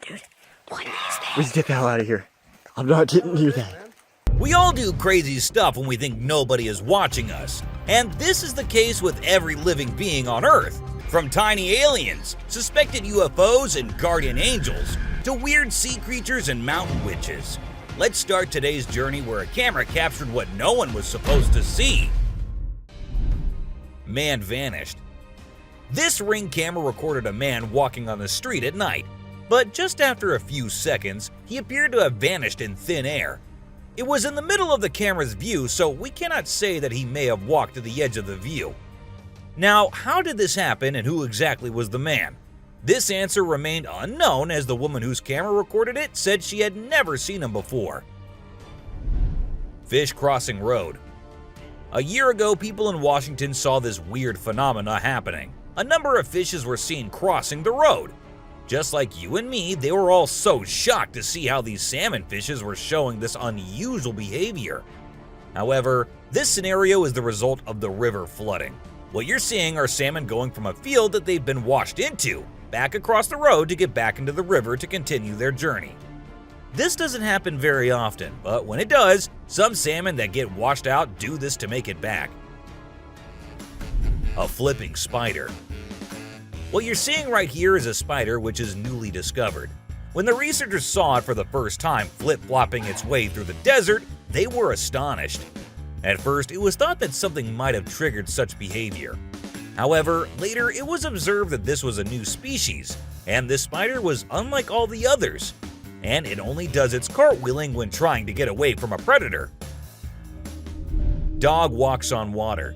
Dude, what is that? We just get the hell out of here. I'm not getting near that. We all do crazy stuff when we think nobody is watching us. And this is the case with every living being on Earth. From tiny aliens, suspected UFOs, and guardian angels, to weird sea creatures and mountain witches. Let's start today's journey where a camera captured what no one was supposed to see. Man vanished. This Ring camera recorded a man walking on the street at night, but just after a few seconds, he appeared to have vanished in thin air. It was in the middle of the camera's view, so we cannot say that he may have walked to the edge of the view. Now, how did this happen and who exactly was the man? This answer remained unknown as the woman whose camera recorded it said she had never seen him before. Fish crossing road. A year ago, people in Washington saw this weird phenomena happening. A number of fishes were seen crossing the road. Just like you and me, they were all so shocked to see how these salmon fishes were showing this unusual behavior. However, this scenario is the result of the river flooding. What you're seeing are salmon going from a field that they've been washed into, back across the road to get back into the river to continue their journey. This doesn't happen very often, but when it does, some salmon that get washed out do this to make it back. A flipping spider. What you're seeing right here is a spider which is newly discovered. When the researchers saw it for the first time flip-flopping its way through the desert, they were astonished. At first, it was thought that something might have triggered such behavior. However, later it was observed that this was a new species, and this spider was unlike all the others, and it only does its cartwheeling when trying to get away from a predator. Dog walks on water.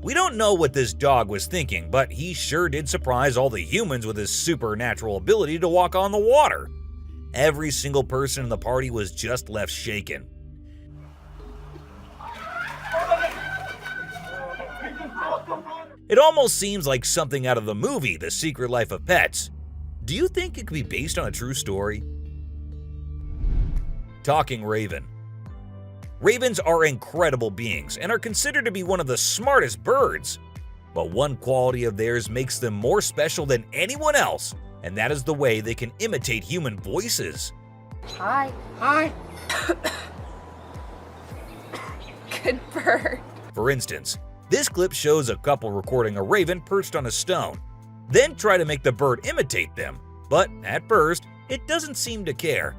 We don't know what this dog was thinking, but he sure did surprise all the humans with his supernatural ability to walk on the water. Every single person in the party was just left shaken. It almost seems like something out of the movie The Secret Life of Pets. Do you think it could be based on a true story? Talking raven. Ravens are incredible beings and are considered to be one of the smartest birds. But one quality of theirs makes them more special than anyone else, and that is the way they can imitate human voices. Hi. Hi. Good bird. For instance, this clip shows a couple recording a raven perched on a stone, then try to make the bird imitate them, but at first, it doesn't seem to care.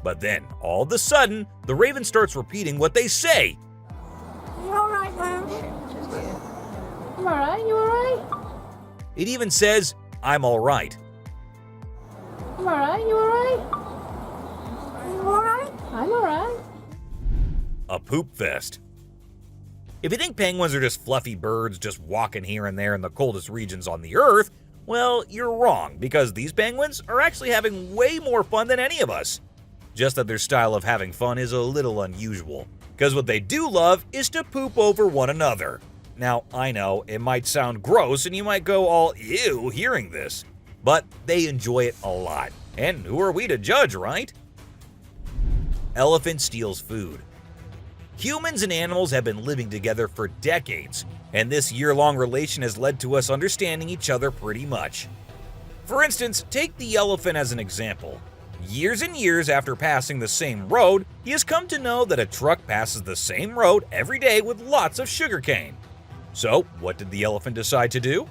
But then, all of a sudden, the raven starts repeating what they say. You alright, man? I'm alright, you alright? It even says, "I'm alright." I'm alright, you alright? You alright? I'm alright. A poop fest. If you think penguins are just fluffy birds just walking here and there in the coldest regions on the Earth, well, you're wrong, because these penguins are actually having way more fun than any of us. Just that their style of having fun is a little unusual, because what they do love is to poop over one another. Now, I know, it might sound gross and you might go all ew hearing this, but they enjoy it a lot. And who are we to judge, right? Elephant steals food. Humans and animals have been living together for decades, and this year-long relation has led to us understanding each other pretty much. For instance, take the elephant as an example. Years and years after passing the same road, he has come to know that a truck passes the same road every day with lots of sugarcane. So, what did the elephant decide to do?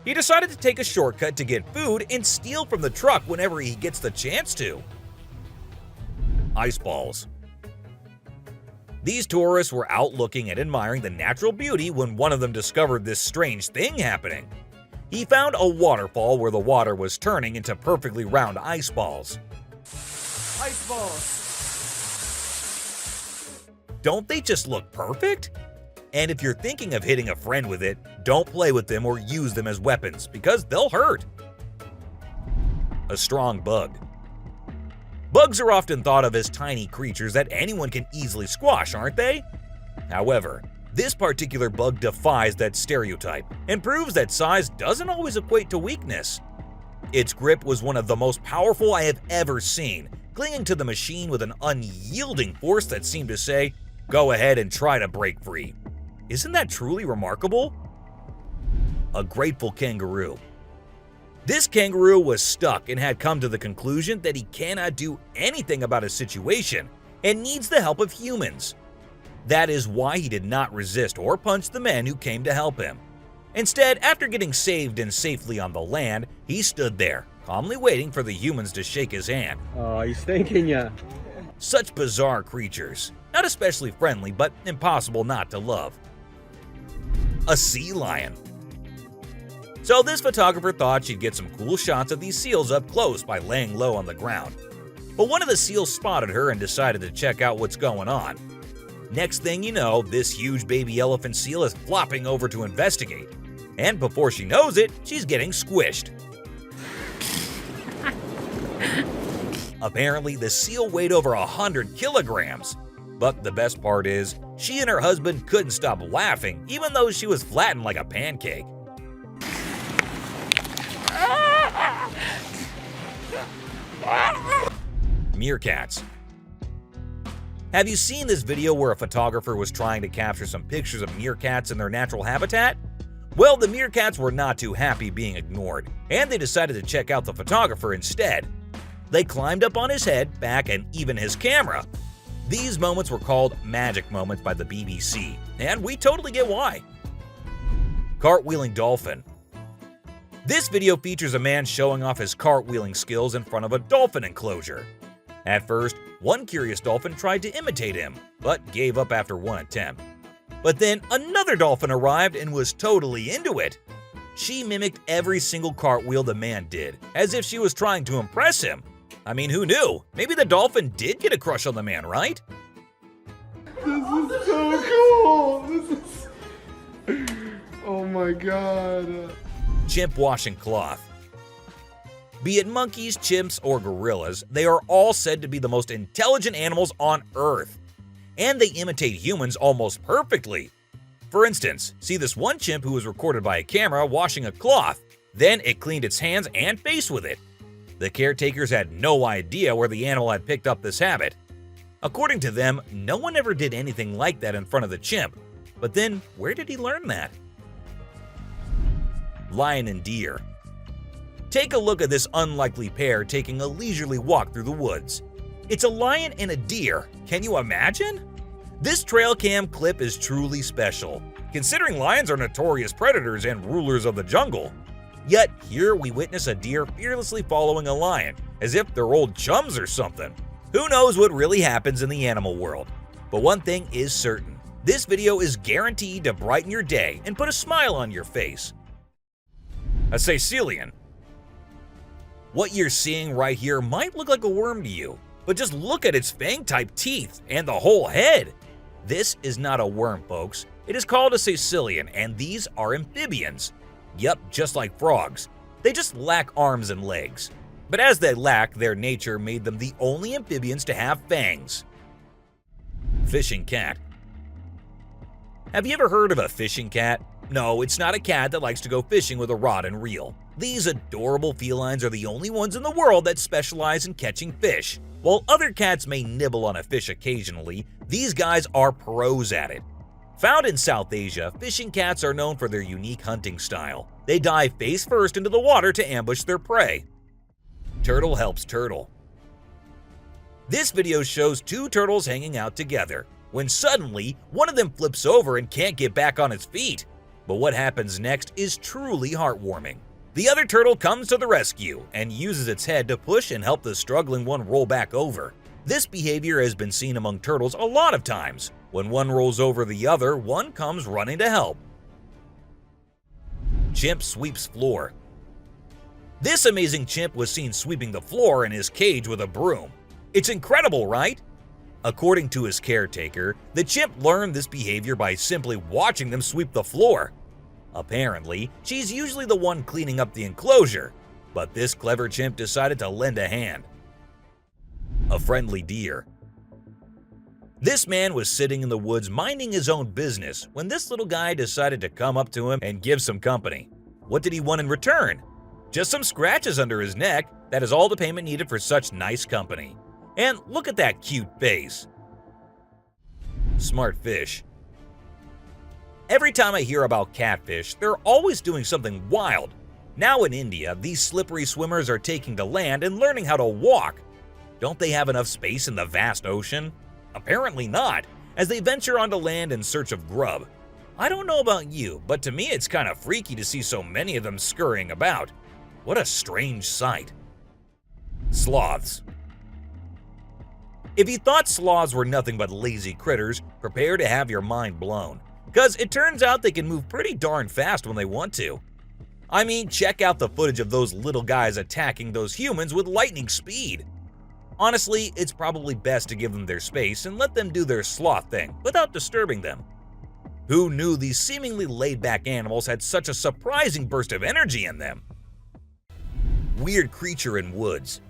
He decided to take a shortcut to get food and steal from the truck whenever he gets the chance to. Ice balls. These tourists were out looking and admiring the natural beauty when one of them discovered this strange thing happening. He found a waterfall where the water was turning into perfectly round ice balls. Ice balls. Don't they just look perfect? And if you're thinking of hitting a friend with it, don't play with them or use them as weapons because they'll hurt. A strong bug. Bugs are often thought of as tiny creatures that anyone can easily squash, aren't they? However, this particular bug defies that stereotype and proves that size doesn't always equate to weakness. Its grip was one of the most powerful I have ever seen, clinging to the machine with an unyielding force that seemed to say, "Go ahead and try to break free." Isn't that truly remarkable? A grateful kangaroo. This kangaroo was stuck and had come to the conclusion that he cannot do anything about his situation and needs the help of humans. That is why he did not resist or punch the men who came to help him. Instead, after getting saved and safely on the land, he stood there, calmly waiting for the humans to shake his hand. Oh, he's thanking ya. Such bizarre creatures, not especially friendly, but impossible not to love. A sea lion. So this photographer thought she'd get some cool shots of these seals up close by laying low on the ground. But one of the seals spotted her and decided to check out what's going on. Next thing you know, this huge baby elephant seal is flopping over to investigate. And before she knows it, she's getting squished. Apparently, the seal weighed over 100 kilograms. But the best part is, she and her husband couldn't stop laughing even though she was flattened like a pancake. Meerkats. Have you seen this video where a photographer was trying to capture some pictures of meerkats in their natural habitat? Well, the meerkats were not too happy being ignored, and they decided to check out the photographer instead. They climbed up on his head, back, and even his camera. These moments were called magic moments by the BBC, and we totally get why. Cartwheeling dolphin. This video features a man showing off his cartwheeling skills in front of a dolphin enclosure. At first, one curious dolphin tried to imitate him, but gave up after one attempt. But then another dolphin arrived and was totally into it. She mimicked every single cartwheel the man did, as if she was trying to impress him. I mean, who knew? Maybe the dolphin did get a crush on the man, right? This is so cool. This is... Oh my god. Chimp washing cloth. Be it monkeys, chimps, or gorillas, they are all said to be the most intelligent animals on Earth. And they imitate humans almost perfectly. For instance, see this one chimp who was recorded by a camera washing a cloth. Then it cleaned its hands and face with it. The caretakers had no idea where the animal had picked up this habit. According to them, no one ever did anything like that in front of the chimp. But then, where did he learn that? Lion and deer. Take a look at this unlikely pair taking a leisurely walk through the woods. It's a lion and a deer. Can you imagine? This trail cam clip is truly special, considering lions are notorious predators and rulers of the jungle. Yet here we witness a deer fearlessly following a lion, as if they're old chums or something. Who knows what really happens in the animal world? But one thing is certain, this video is guaranteed to brighten your day and put a smile on your face. A caecilian. What you're seeing right here might look like a worm to you, but just look at its fang-type teeth and the whole head. This is not a worm, folks. It is called a caecilian, and these are amphibians. Yep, just like frogs. They just lack arms and legs. But as they lack, their nature made them the only amphibians to have fangs. Fishing cat. Have you ever heard of a fishing cat? No, it's not a cat that likes to go fishing with a rod and reel. These adorable felines are the only ones in the world that specialize in catching fish. While other cats may nibble on a fish occasionally, these guys are pros at it. Found in South Asia, fishing cats are known for their unique hunting style. They dive face first into the water to ambush their prey. Turtle helps turtle. This video shows two turtles hanging out together, when suddenly one of them flips over and can't get back on its feet. But what happens next is truly heartwarming. The other turtle comes to the rescue and uses its head to push and help the struggling one roll back over. This behavior has been seen among turtles a lot of times. When one rolls over the other, one comes running to help. Chimp sweeps floor. This amazing chimp was seen sweeping the floor in his cage with a broom. It's incredible, right? According to his caretaker, the chimp learned this behavior by simply watching them sweep the floor. Apparently, she's usually the one cleaning up the enclosure, but this clever chimp decided to lend a hand. A friendly deer. This man was sitting in the woods minding his own business when this little guy decided to come up to him and give some company. What did he want in return? Just some scratches under his neck. That is all the payment needed for such nice company. And look at that cute face. Smart fish. Every time I hear about catfish, they're always doing something wild. Now in India, these slippery swimmers are taking to land and learning how to walk. Don't they have enough space in the vast ocean? Apparently not, as they venture onto land in search of grub. I don't know about you, but to me it's kind of freaky to see so many of them scurrying about. What a strange sight. Sloths. If you thought sloths were nothing but lazy critters, prepare to have your mind blown. Because it turns out they can move pretty darn fast when they want to. I mean, check out the footage of those little guys attacking those humans with lightning speed. Honestly, it's probably best to give them their space and let them do their sloth thing without disturbing them. Who knew these seemingly laid-back animals had such a surprising burst of energy in them? Weird creature in woods.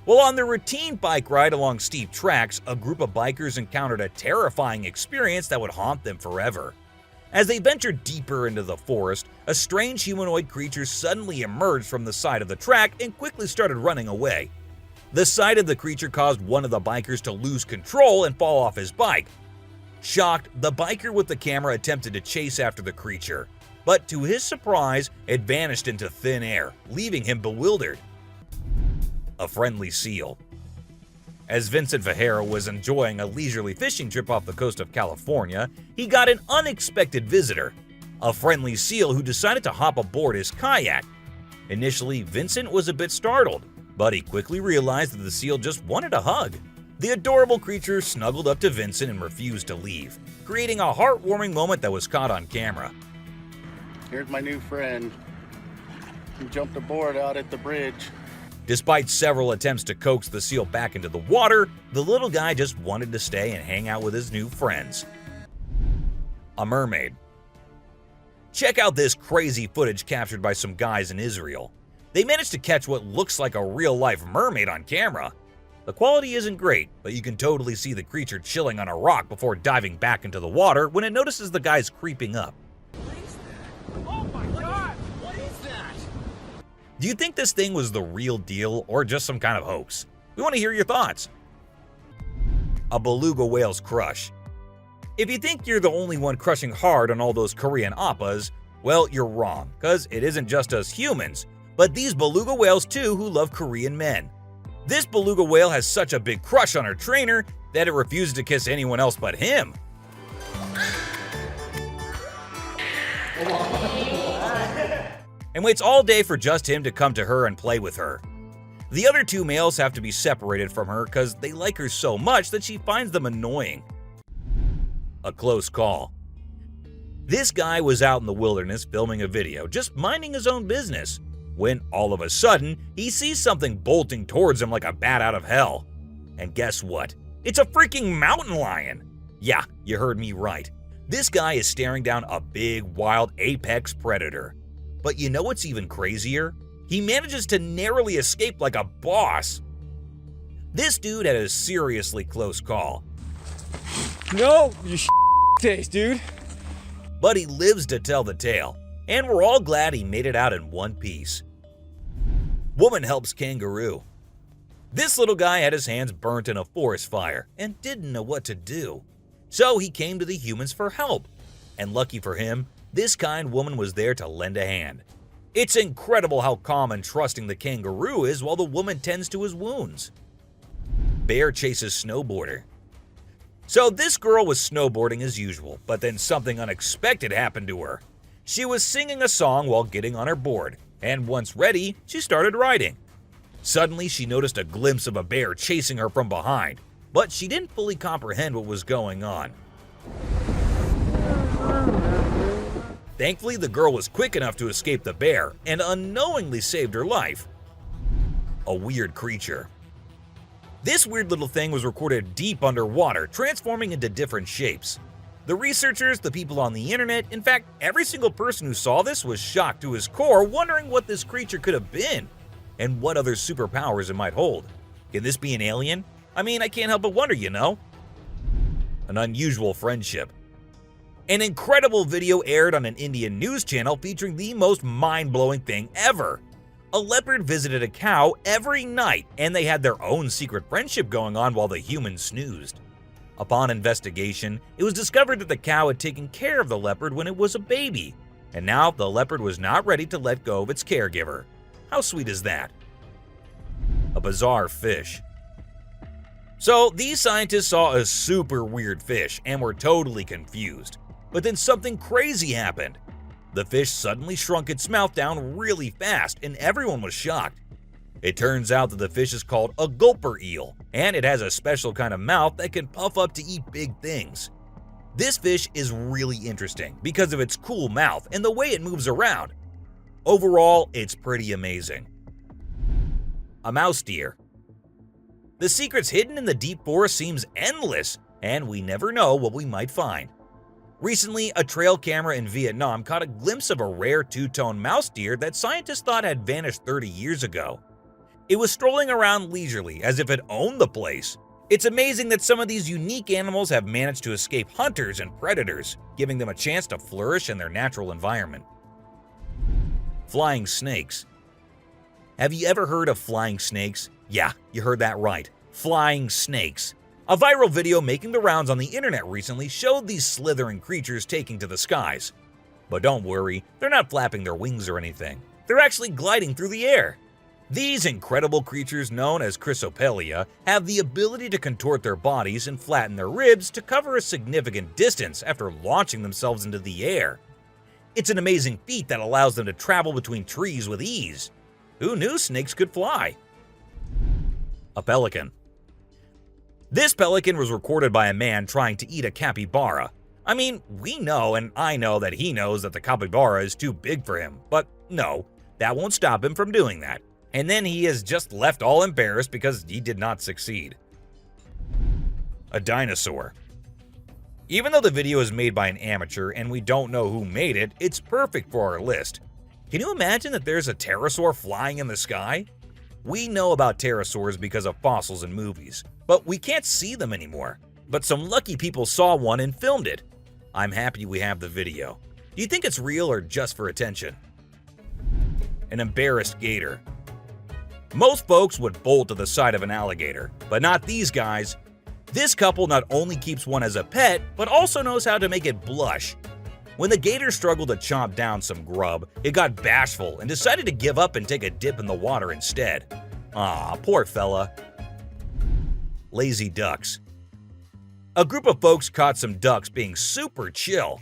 Well, on their routine bike ride along steep tracks, a group of bikers encountered a terrifying experience that would haunt them forever. As they ventured deeper into the forest, a strange humanoid creature suddenly emerged from the side of the track and quickly started running away. The sight of the creature caused one of the bikers to lose control and fall off his bike. Shocked, the biker with the camera attempted to chase after the creature, but to his surprise, it vanished into thin air, leaving him bewildered. A friendly seal. As Vincent Vajera was enjoying a leisurely fishing trip off the coast of California, he got an unexpected visitor, a friendly seal who decided to hop aboard his kayak. Initially, Vincent was a bit startled, but he quickly realized that the seal just wanted a hug. The adorable creature snuggled up to Vincent and refused to leave, creating a heartwarming moment that was caught on camera. Here's my new friend. He jumped aboard out at the bridge. Despite several attempts to coax the seal back into the water, the little guy just wanted to stay and hang out with his new friends. A mermaid. Check out this crazy footage captured by some guys in Israel. They managed to catch what looks like a real-life mermaid on camera. The quality isn't great, but you can totally see the creature chilling on a rock before diving back into the water when it notices the guys creeping up. What is that? Oh my god! What is that? Do you think this thing was the real deal or just some kind of hoax? We want to hear your thoughts. A beluga whale's crush. If you think you're the only one crushing hard on all those Korean oppas, well, you're wrong, because it isn't just us humans, but these beluga whales too who love Korean men. This beluga whale has such a big crush on her trainer that it refuses to kiss anyone else but him. And waits all day for just him to come to her and play with her. The other two males have to be separated from her because they like her so much that she finds them annoying. A close call. This guy was out in the wilderness filming a video, just minding his own business, when all of a sudden, he sees something bolting towards him like a bat out of hell. And guess what? It's a freaking mountain lion! Yeah, you heard me right. This guy is staring down a big, wild apex predator. But you know what's even crazier? He manages to narrowly escape like a boss. This dude had a seriously close call. No, you taste, dude. But he lives to tell the tale, and we're all glad he made it out in one piece. Woman helps kangaroo. This little guy had his hands burnt in a forest fire and didn't know what to do. So he came to the humans for help. And lucky for him, this kind woman was there to lend a hand. It's incredible how calm and trusting the kangaroo is while the woman tends to his wounds. Bear chases snowboarder. So this girl was snowboarding as usual, but then something unexpected happened to her. She was singing a song while getting on her board, and once ready, she started riding. Suddenly, she noticed a glimpse of a bear chasing her from behind, but she didn't fully comprehend what was going on. Thankfully, the girl was quick enough to escape the bear and unknowingly saved her life. A weird creature. This weird little thing was recorded deep underwater, transforming into different shapes. The researchers, the people on the internet, in fact, every single person who saw this was shocked to his core, wondering what this creature could have been and what other superpowers it might hold. Can this be an alien? I mean, I can't help but wonder, you know? An unusual friendship. An incredible video aired on an Indian news channel featuring the most mind-blowing thing ever. A leopard visited a cow every night, and they had their own secret friendship going on while the humans snoozed. Upon investigation, it was discovered that the cow had taken care of the leopard when it was a baby. and now the leopard was not ready to let go of its caregiver. How sweet is that? A bizarre fish. So these scientists saw a super weird fish and were totally confused. But then something crazy happened. The fish suddenly shrunk its mouth down really fast and everyone was shocked. It turns out that the fish is called a gulper eel, and it has a special kind of mouth that can puff up to eat big things. This fish is really interesting because of its cool mouth and the way it moves around. Overall, it's pretty amazing. A mouse deer. The secrets hidden in the deep forest seems endless, and we never know what we might find. Recently, a trail camera in Vietnam caught a glimpse of a rare two-tone mouse deer that scientists thought had vanished 30 years ago. It was strolling around leisurely as if it owned the place. It's amazing that some of these unique animals have managed to escape hunters and predators, giving them a chance to flourish in their natural environment. Flying snakes. Have you ever heard of flying snakes? Yeah, you heard that right. Flying snakes. A viral video making the rounds on the internet recently showed these slithering creatures taking to the skies. But don't worry, they're not flapping their wings or anything. They're actually gliding through the air. These incredible creatures, known as Chrysopelia, have the ability to contort their bodies and flatten their ribs to cover a significant distance after launching themselves into the air. It's an amazing feat that allows them to travel between trees with ease. Who knew snakes could fly? A pelican. This pelican was recorded by a man trying to eat a capybara. I mean, we know and I know that he knows that the capybara is too big for him, but no, that won't stop him from doing that. And then he is just left all embarrassed because he did not succeed. A dinosaur. Even though the video is made by an amateur and we don't know who made it, it's perfect for our list. Can you imagine that there's a pterosaur flying in the sky? We know about pterosaurs because of fossils in movies, but we can't see them anymore. But some lucky people saw one and filmed it. I'm happy we have the video. Do you think it's real or just for attention? An embarrassed gator. Most folks would bolt to the side of an alligator, but not these guys. This couple not only keeps one as a pet, but also knows how to make it blush. When the gator struggled to chomp down some grub, it got bashful and decided to give up and take a dip in the water instead. Aw, poor fella. Lazy ducks. A group of folks caught some ducks being super chill.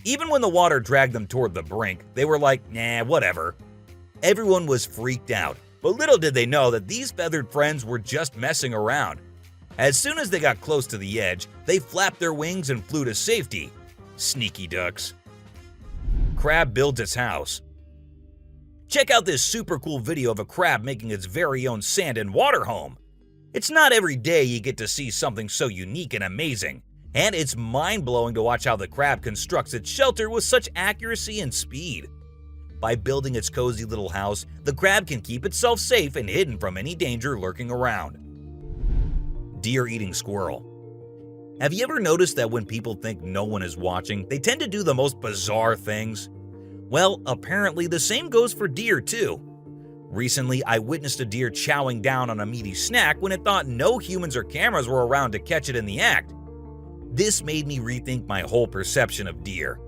Even when the water dragged them toward the brink, they were like, nah, whatever. Everyone was freaked out. But little did they know that these feathered friends were just messing around. As soon as they got close to the edge, they flapped their wings and flew to safety. Sneaky ducks. Crab builds its house. Check out this super cool video of a crab making its very own sand and water home. It's not every day you get to see something so unique and amazing, and it's mind-blowing to watch how the crab constructs its shelter with such accuracy and speed. By building its cozy little house, the crab can keep itself safe and hidden from any danger lurking around. Deer eating squirrel. Have you ever noticed that when people think no one is watching, they tend to do the most bizarre things? Well, apparently the same goes for deer too. Recently, I witnessed a deer chowing down on a meaty snack when it thought no humans or cameras were around to catch it in the act. This made me rethink my whole perception of deer.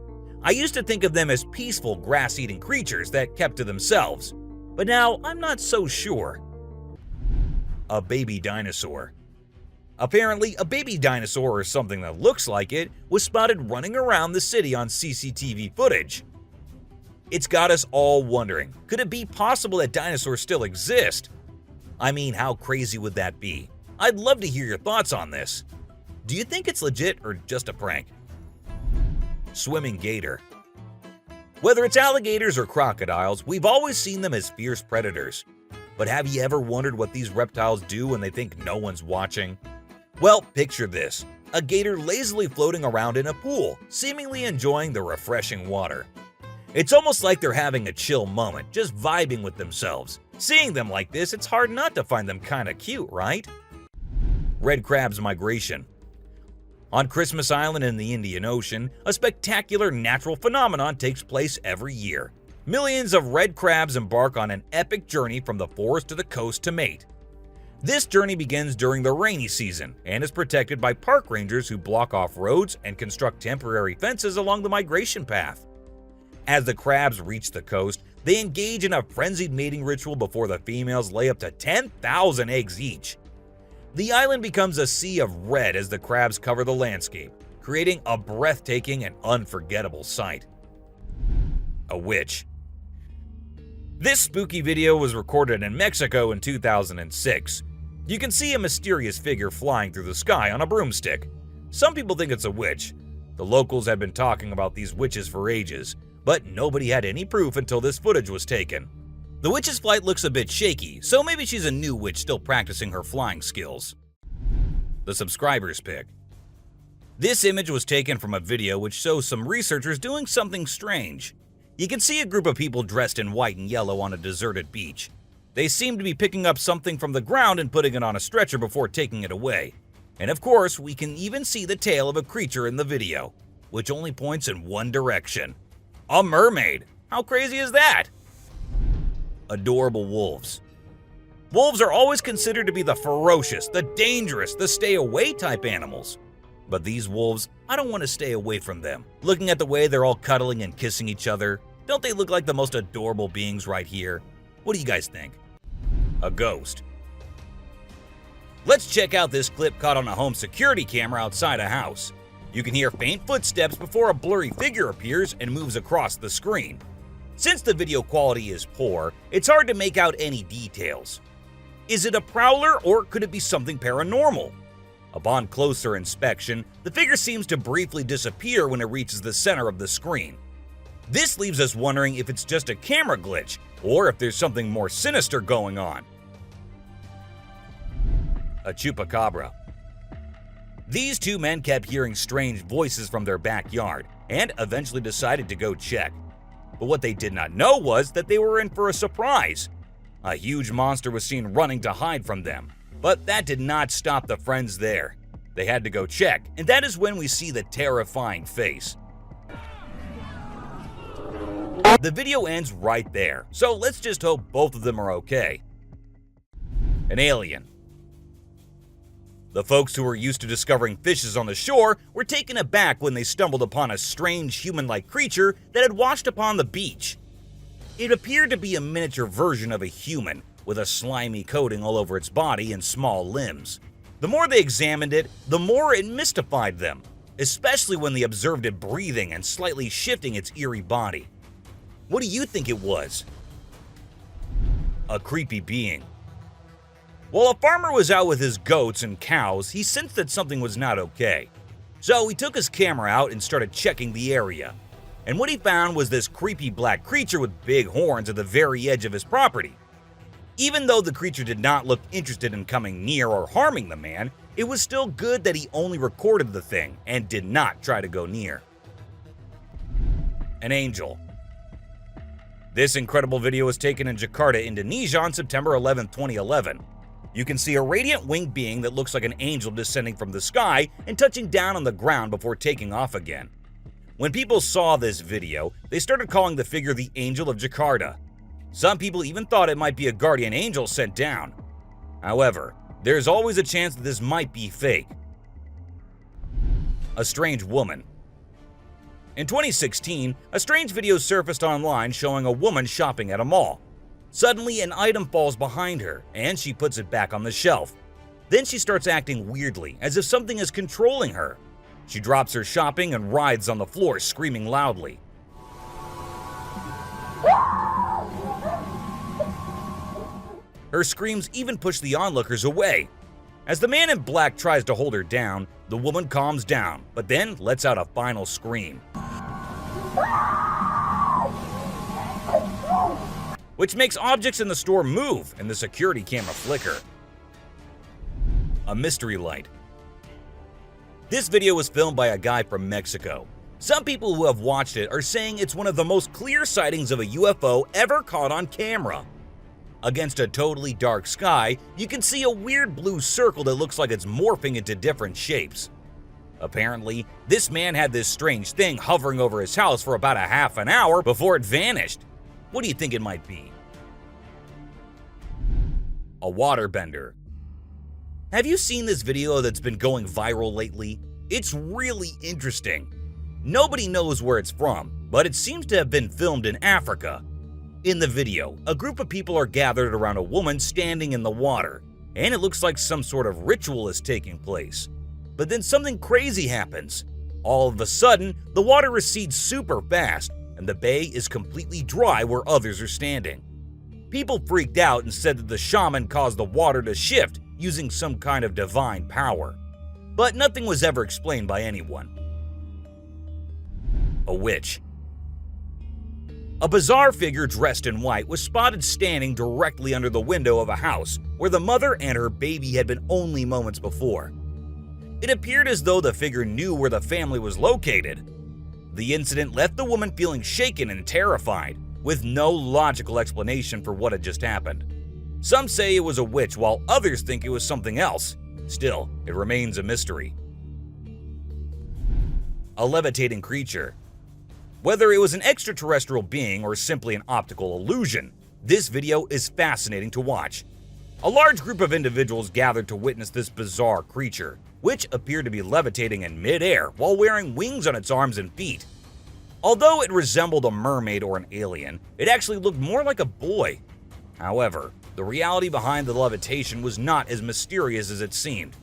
I used to think of them as peaceful grass-eating creatures that kept to themselves, but now I'm not so sure. A baby dinosaur. Apparently, a baby dinosaur or something that looks like it was spotted running around the city on CCTV footage. It's got us all wondering, could it be possible that dinosaurs still exist? I mean, how crazy would that be? I'd love to hear your thoughts on this. Do you think it's legit or just a prank? Swimming gator. Whether it's alligators or crocodiles, we've always seen them as fierce predators. But have you ever wondered what these reptiles do when they think no one's watching? Well, picture this. A gator lazily floating around in a pool, seemingly enjoying the refreshing water. It's almost like they're having a chill moment, just vibing with themselves. Seeing them like this, it's hard not to find them kinda cute, right? Red crab's migration. On Christmas Island in the Indian Ocean, a spectacular natural phenomenon takes place every year. Millions of red crabs embark on an epic journey from the forest to the coast to mate. This journey begins during the rainy season and is protected by park rangers who block off roads and construct temporary fences along the migration path. As the crabs reach the coast, they engage in a frenzied mating ritual before the females lay up to 10,000 eggs each. The island becomes a sea of red as the crabs cover the landscape, creating a breathtaking and unforgettable sight. A witch. This spooky video was recorded in Mexico in 2006. You can see a mysterious figure flying through the sky on a broomstick. Some people think it's a witch. The locals had been talking about these witches for ages, but nobody had any proof until this footage was taken. The witch's flight looks a bit shaky, so maybe she's a new witch still practicing her flying skills. The subscribers pick. This image was taken from a video which shows some researchers doing something strange. You can see a group of people dressed in white and yellow on a deserted beach. They seem to be picking up something from the ground and putting it on a stretcher before taking it away. And of course, we can even see the tail of a creature in the video, which only points in one direction. A mermaid! How crazy is that? Adorable wolves. Wolves are always considered to be the ferocious, the dangerous, the stay-away type animals. But these wolves, I don't want to stay away from them. Looking at the way they're all cuddling and kissing each other, don't they look like the most adorable beings right here? What do you guys think? A ghost. Let's check out this clip caught on a home security camera outside a house. You can hear faint footsteps before a blurry figure appears and moves across the screen. Since the video quality is poor, it's hard to make out any details. Is it a prowler or could it be something paranormal? Upon closer inspection, the figure seems to briefly disappear when it reaches the center of the screen. This leaves us wondering if it's just a camera glitch or if there's something more sinister going on. A chupacabra. These two men kept hearing strange voices from their backyard and eventually decided to go check. But what they did not know was that they were in for a surprise. A huge monster was seen running to hide from them, but that did not stop the friends there. They had to go check, and that is when we see the terrifying face. The video ends right there, so let's just hope both of them are okay. An alien. The folks who were used to discovering fishes on the shore were taken aback when they stumbled upon a strange human-like creature that had washed upon the beach. It appeared to be a miniature version of a human, with a slimy coating all over its body and small limbs. The more they examined it, the more it mystified them, especially when they observed it breathing and slightly shifting its eerie body. What do you think it was? A creepy being. While a farmer was out with his goats and cows, he sensed that something was not okay. So he took his camera out and started checking the area. And what he found was this creepy black creature with big horns at the very edge of his property. Even though the creature did not look interested in coming near or harming the man, it was still good that he only recorded the thing and did not try to go near. An angel. This incredible video was taken in Jakarta, Indonesia on September 11, 2011. You can see a radiant winged being that looks like an angel descending from the sky and touching down on the ground before taking off again. When people saw this video, they started calling the figure the Angel of Jakarta. Some people even thought it might be a guardian angel sent down. However, there's always a chance that this might be fake. A strange woman. In 2016, a strange video surfaced online showing a woman shopping at a mall. Suddenly, an item falls behind her, and she puts it back on the shelf. Then she starts acting weirdly, as if something is controlling her. She drops her shopping and writhes on the floor, screaming loudly. Her screams even push the onlookers away. As the man in black tries to hold her down, the woman calms down, but then lets out a final scream, which makes objects in the store move and the security camera flicker. A mystery light. This video was filmed by a guy from Mexico. Some people who have watched it are saying it's one of the most clear sightings of a UFO ever caught on camera. Against a totally dark sky, you can see a weird blue circle that looks like it's morphing into different shapes. Apparently, this man had this strange thing hovering over his house for about a half an hour before it vanished. What do you think it might be? A waterbender. Have you seen this video that's been going viral lately? It's really interesting. Nobody knows where it's from, but it seems to have been filmed in Africa. In the video, a group of people are gathered around a woman standing in the water, and it looks like some sort of ritual is taking place. But then something crazy happens. All of a sudden, the water recedes super fast, and the bay is completely dry where others are standing. People freaked out and said that the shaman caused the water to shift using some kind of divine power. But nothing was ever explained by anyone. A witch. A bizarre figure dressed in white was spotted standing directly under the window of a house where the mother and her baby had been only moments before. It appeared as though the figure knew where the family was located. The incident left the woman feeling shaken and terrified, with no logical explanation for what had just happened. Some say it was a witch, while others think it was something else. Still, it remains a mystery. A levitating creature. Whether it was an extraterrestrial being or simply an optical illusion, this video is fascinating to watch. A large group of individuals gathered to witness this bizarre creature, which appeared to be levitating in midair while wearing wings on its arms and feet. Although it resembled a mermaid or an alien, it actually looked more like a boy. However, the reality behind the levitation was not as mysterious as it seemed.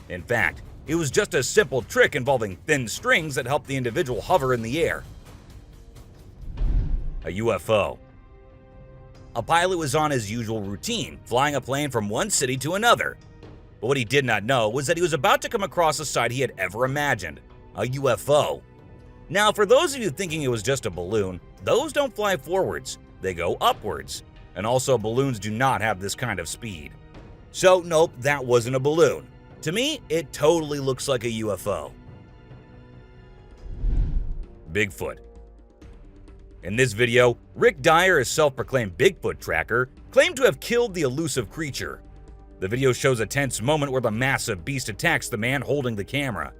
In fact, it was just a simple trick involving thin strings that helped the individual hover in the air. A UFO. A pilot was on his usual routine, flying a plane from one city to another. But what he did not know was that he was about to come across a sight he had ever imagined, a UFO. Now, for those of you thinking it was just a balloon, those don't fly forwards, they go upwards. And also, balloons do not have this kind of speed. So, nope, that wasn't a balloon. To me, it totally looks like a UFO. Bigfoot. In this video, Rick Dyer, a self-proclaimed Bigfoot tracker, claimed to have killed the elusive creature. The video shows a tense moment where the massive beast attacks the man holding the camera.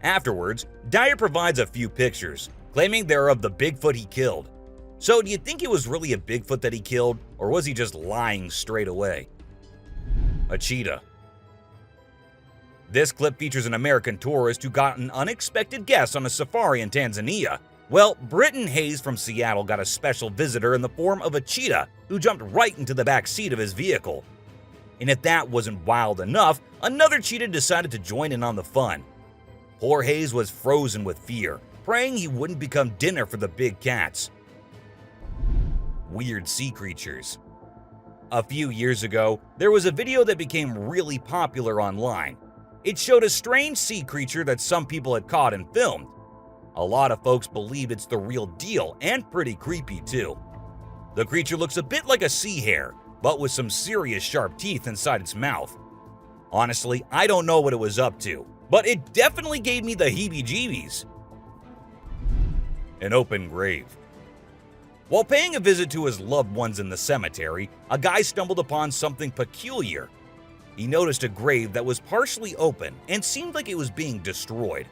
Afterwards, Dyer provides a few pictures, claiming they're of the Bigfoot he killed. So do you think it was really a Bigfoot that he killed, or was he just lying straight away? A cheetah. This clip features an American tourist who got an unexpected guest on a safari in Tanzania. Well, Britton Hayes from Seattle got a special visitor in the form of a cheetah who jumped right into the back seat of his vehicle. And if that wasn't wild enough, another cheetah decided to join in on the fun. Poor Hayes was frozen with fear, praying he wouldn't become dinner for the big cats. Weird sea creatures. A few years ago, there was a video that became really popular online. It showed a strange sea creature that some people had caught and filmed. A lot of folks believe it's the real deal and pretty creepy too. The creature looks a bit like a sea hare, but with some serious sharp teeth inside its mouth. Honestly, I don't know what it was up to, but it definitely gave me the heebie-jeebies. An open grave. While paying a visit to his loved ones in the cemetery, a guy stumbled upon something peculiar. He noticed a grave that was partially open and seemed like it was being destroyed.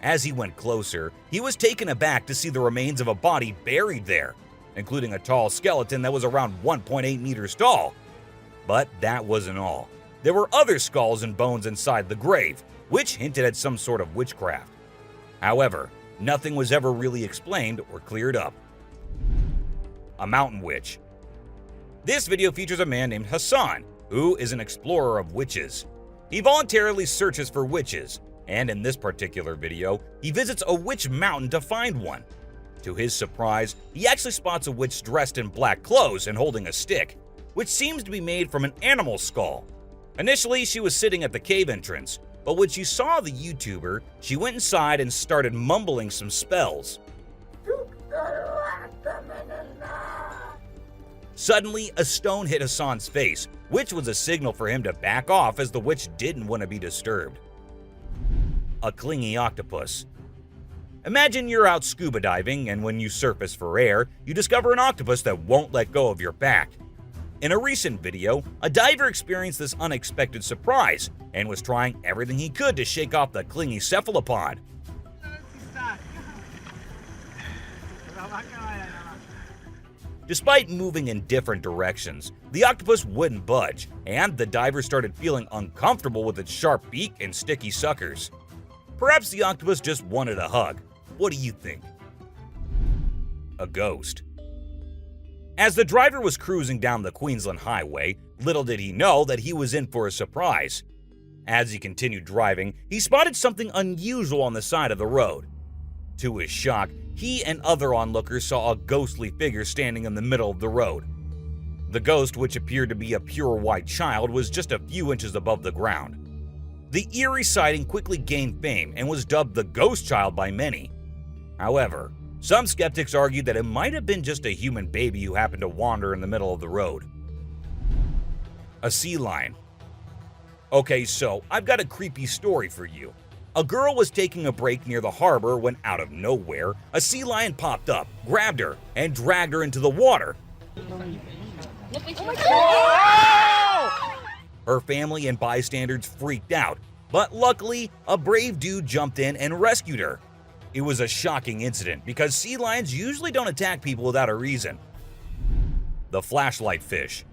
As he went closer, he was taken aback to see the remains of a body buried there, including a tall skeleton that was around 1.8 meters tall. But that wasn't all. There were other skulls and bones inside the grave, which hinted at some sort of witchcraft. However, nothing was ever really explained or cleared up. A mountain witch. This video features a man named Hassan, who is an explorer of witches. He voluntarily searches for witches, and in this particular video, he visits a witch mountain to find one. To his surprise, he actually spots a witch dressed in black clothes and holding a stick, which seems to be made from an animal skull. Initially, she was sitting at the cave entrance, but when she saw the YouTuber, she went inside and started mumbling some spells. Suddenly, a stone hit Hassan's face, which was a signal for him to back off as the witch didn't want to be disturbed. A clingy octopus. Imagine you're out scuba diving, and when you surface for air, you discover an octopus that won't let go of your back. In a recent video, a diver experienced this unexpected surprise and was trying everything he could to shake off the clingy cephalopod. Despite moving in different directions, the octopus wouldn't budge, and the diver started feeling uncomfortable with its sharp beak and sticky suckers. Perhaps the octopus just wanted a hug. What do you think? a ghost. As the driver was cruising down the Queensland Highway, little did he know that he was in for a surprise. As he continued driving, he spotted something unusual on the side of the road. To his shock, he and other onlookers saw a ghostly figure standing in the middle of the road. The ghost, which appeared to be a pure white child, was just a few inches above the ground. The eerie sighting quickly gained fame and was dubbed the Ghost Child by many. However, some skeptics argued that it might have been just a human baby who happened to wander in the middle of the road. A sea lion. Okay, so I've got a creepy story for you. A girl was taking a break near the harbor when, out of nowhere, a sea lion popped up, grabbed her, and dragged her into the water. Her family and bystanders freaked out, but luckily, a brave dude jumped in and rescued her. It was a shocking incident because sea lions usually don't attack people without a reason. The flashlight fish.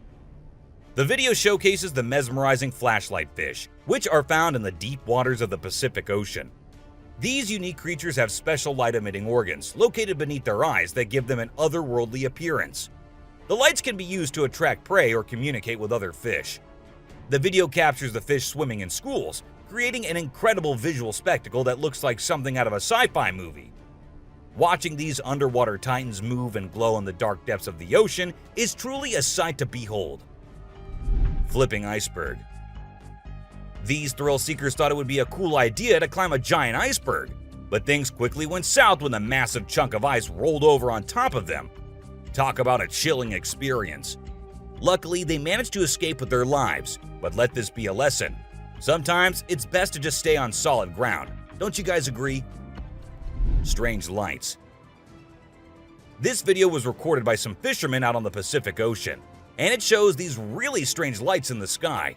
The video showcases the mesmerizing flashlight fish, which are found in the deep waters of the Pacific Ocean. These unique creatures have special light-emitting organs located beneath their eyes that give them an otherworldly appearance. The lights can be used to attract prey or communicate with other fish. The video captures the fish swimming in schools, creating an incredible visual spectacle that looks like something out of a sci-fi movie. Watching these underwater titans move and glow in the dark depths of the ocean is truly a sight to behold. Flipping iceberg. These thrill seekers thought it would be a cool idea to climb a giant iceberg, but things quickly went south when a massive chunk of ice rolled over on top of them. Talk about a chilling experience. Luckily, they managed to escape with their lives, but let this be a lesson. Sometimes it's best to just stay on solid ground. Don't you guys agree? Strange lights. This video was recorded by some fishermen out on the Pacific Ocean, and it shows these really strange lights in the sky.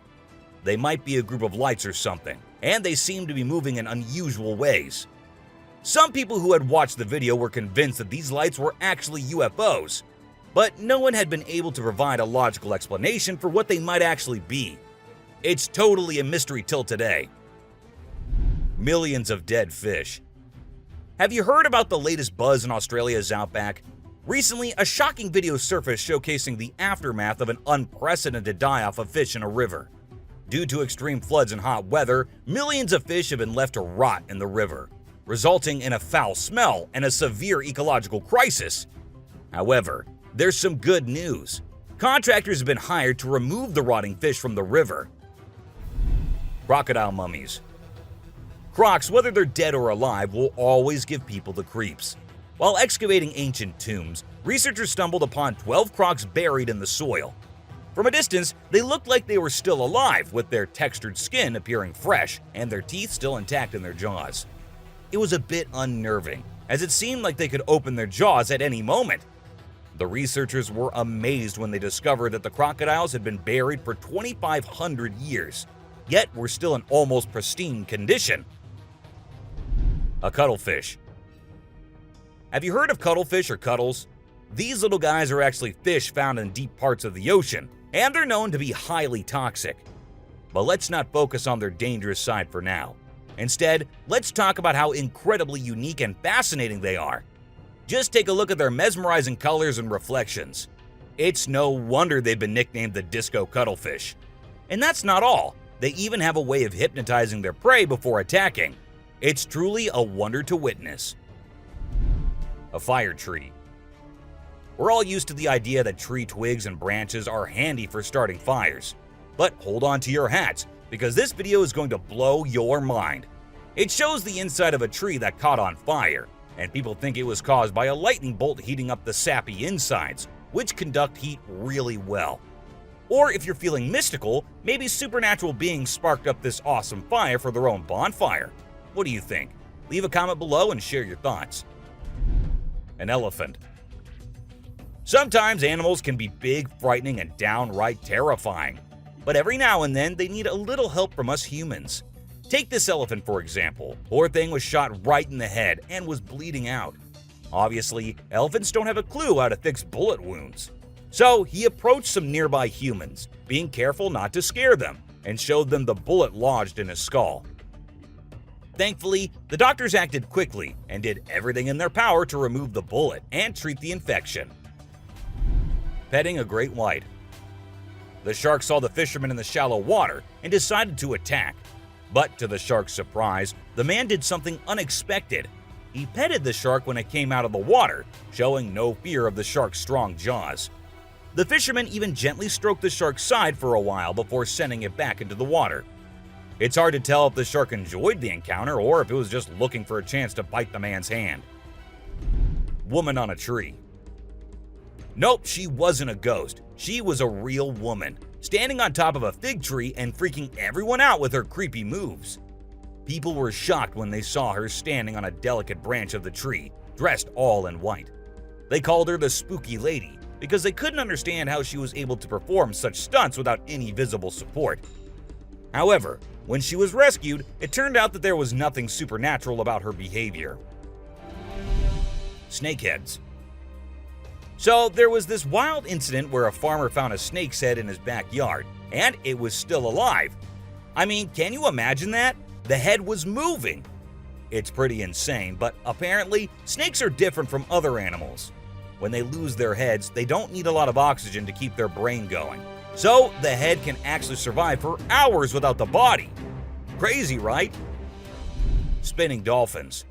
They might be a group of lights or something, and they seem to be moving in unusual ways. Some people who had watched the video were convinced that these lights were actually UFOs, but no one had been able to provide a logical explanation for what they might actually be. It's totally a mystery till today. Millions of dead fish. Have you heard about the latest buzz in Australia's outback? Recently, a shocking video surfaced showcasing the aftermath of an unprecedented die-off of fish in a river. Due to extreme floods and hot weather, millions of fish have been left to rot in the river, resulting in a foul smell and a severe ecological crisis. However, there's some good news. Contractors have been hired to remove the rotting fish from the river. Crocodile mummies. Crocs, whether they're dead or alive, will always give people the creeps. While excavating ancient tombs, researchers stumbled upon 12 crocs buried in the soil. From a distance, they looked like they were still alive, with their textured skin appearing fresh and their teeth still intact in their jaws. It was a bit unnerving, as it seemed like they could open their jaws at any moment. The researchers were amazed when they discovered that the crocodiles had been buried for 2,500 years, yet were still in almost pristine condition. A cuttlefish. Have you heard of cuttlefish or cuttles? These little guys are actually fish found in deep parts of the ocean, and they're known to be highly toxic. But let's not focus on their dangerous side for now. Instead, let's talk about how incredibly unique and fascinating they are. Just take a look at their mesmerizing colors and reflections. It's no wonder they've been nicknamed the disco cuttlefish. And that's not all. They even have a way of hypnotizing their prey before attacking. It's truly a wonder to witness. A fire tree. We're all used to the idea that tree twigs and branches are handy for starting fires. But hold on to your hats, because this video is going to blow your mind. It shows the inside of a tree that caught on fire, and people think it was caused by a lightning bolt heating up the sappy insides, which conduct heat really well. Or if you're feeling mystical, maybe supernatural beings sparked up this awesome fire for their own bonfire. What do you think? Leave a comment below and share your thoughts. An elephant. Sometimes animals can be big, frightening, and downright terrifying. But every now and then, they need a little help from us humans. Take this elephant for example. Poor thing was shot right in the head and was bleeding out. Obviously, elephants don't have a clue how to fix bullet wounds. So he approached some nearby humans, being careful not to scare them, and showed them the bullet lodged in his skull. Thankfully, the doctors acted quickly and did everything in their power to remove the bullet and treat the infection. Petting a great white. The shark saw the fisherman in the shallow water and decided to attack. But to the shark's surprise, the man did something unexpected. He petted the shark when it came out of the water, showing no fear of the shark's strong jaws. The fisherman even gently stroked the shark's side for a while before sending it back into the water. It's hard to tell if the shark enjoyed the encounter or if it was just looking for a chance to bite the man's hand. Woman on a tree. Nope, she wasn't a ghost. She was a real woman, standing on top of a fig tree and freaking everyone out with her creepy moves. People were shocked when they saw her standing on a delicate branch of the tree, dressed all in white. They called her the Spooky Lady because they couldn't understand how she was able to perform such stunts without any visible support. However, when she was rescued, it turned out that there was nothing supernatural about her behavior. Snakeheads. So there was this wild incident where a farmer found a snake's head in his backyard, and it was still alive. I mean, can you imagine that? The head was moving. It's pretty insane, but apparently, snakes are different from other animals. When they lose their heads, they don't need a lot of oxygen to keep their brain going. So the head can actually survive for hours without the body. Crazy, right? Spinning dolphins.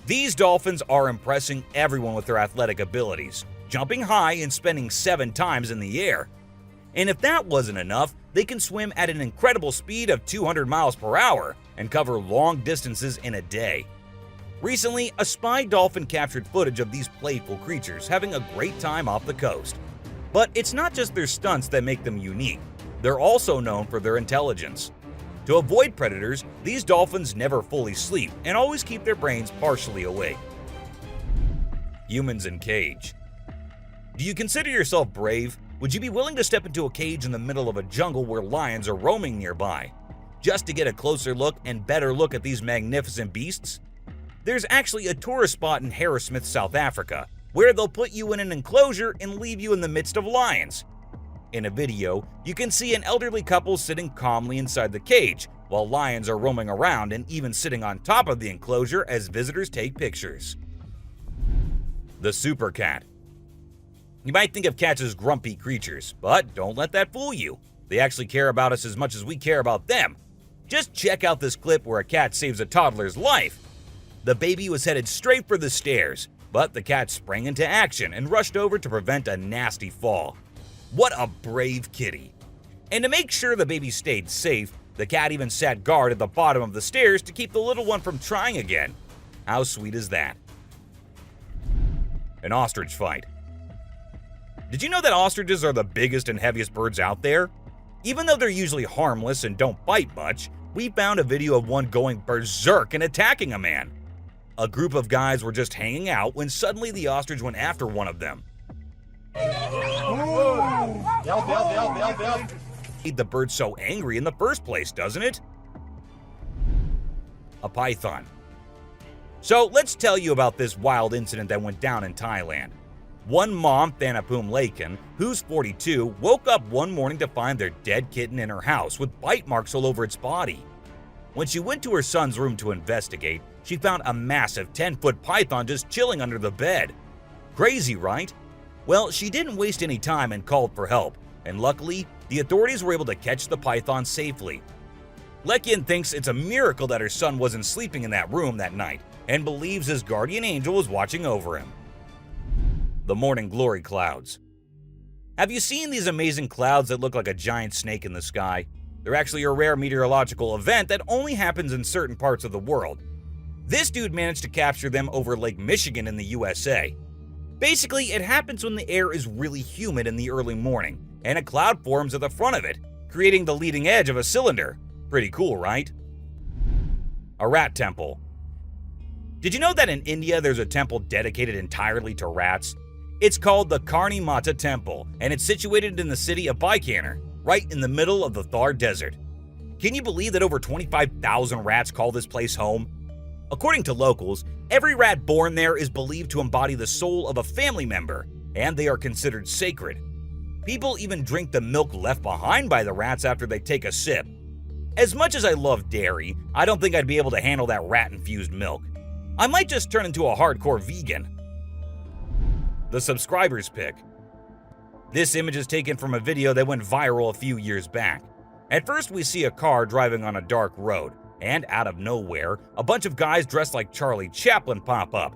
These dolphins are impressing everyone with their athletic abilities, jumping high and spinning 7 times in the air. And if that wasn't enough, they can swim at an incredible speed of 200 miles per hour and cover long distances in a day. Recently, a spy dolphin captured footage of these playful creatures having a great time off the coast. But it's not just their stunts that make them unique. They're also known for their intelligence. To avoid predators, these dolphins never fully sleep and always keep their brains partially awake. Humans in cage. Do you consider yourself brave? Would you be willing to step into a cage in the middle of a jungle where lions are roaming nearby, just to get a closer look and better look at these magnificent beasts? There's actually a tourist spot in Harrismith, South Africa, where they'll put you in an enclosure and leave you in the midst of lions. In a video, you can see an elderly couple sitting calmly inside the cage, while lions are roaming around and even sitting on top of the enclosure as visitors take pictures. The super cat. You might think of cats as grumpy creatures, but don't let that fool you. They actually care about us as much as we care about them. Just check out this clip where a cat saves a toddler's life. The baby was headed straight for the stairs, but the cat sprang into action and rushed over to prevent a nasty fall. What a brave kitty. And to make sure the baby stayed safe, the cat even sat guard at the bottom of the stairs to keep the little one from trying again. How sweet is that? An ostrich fight. Did you know that ostriches are the biggest and heaviest birds out there? Even though they're usually harmless and don't bite much, we found a video of one going berserk and attacking a man. A group of guys were just hanging out when suddenly the ostrich went after one of them. Made the bird so angry in the first place, doesn't it? A python. So let's tell you about this wild incident that went down in Thailand. One mom, Thanapum Laken, who's 42, woke up one morning to find their dead kitten in her house with bite marks all over its body. When she went to her son's room to investigate, she found a massive 10-foot python just chilling under the bed. Crazy, right? Well, she didn't waste any time and called for help, and luckily, the authorities were able to catch the python safely. Lekian thinks it's a miracle that her son wasn't sleeping in that room that night, and believes his guardian angel was watching over him. The morning glory clouds. Have you seen these amazing clouds that look like a giant snake in the sky? They're actually a rare meteorological event that only happens in certain parts of the world. This dude managed to capture them over Lake Michigan in the USA. Basically, it happens when the air is really humid in the early morning, and a cloud forms at the front of it, creating the leading edge of a cylinder. Pretty cool, right? A rat temple. Did you know that in India there's a temple dedicated entirely to rats? It's called the Karni Mata Temple, and it's situated in the city of Bikaner, right in the middle of the Thar Desert. Can you believe that over 25,000 rats call this place home? According to locals, every rat born there is believed to embody the soul of a family member, and they are considered sacred. People even drink the milk left behind by the rats after they take a sip. As much as I love dairy, I don't think I'd be able to handle that rat-infused milk. I might just turn into a hardcore vegan. The subscribers pick. This image is taken from a video that went viral a few years back. At first, we see a car driving on a dark road, and out of nowhere, a bunch of guys dressed like Charlie Chaplin pop up.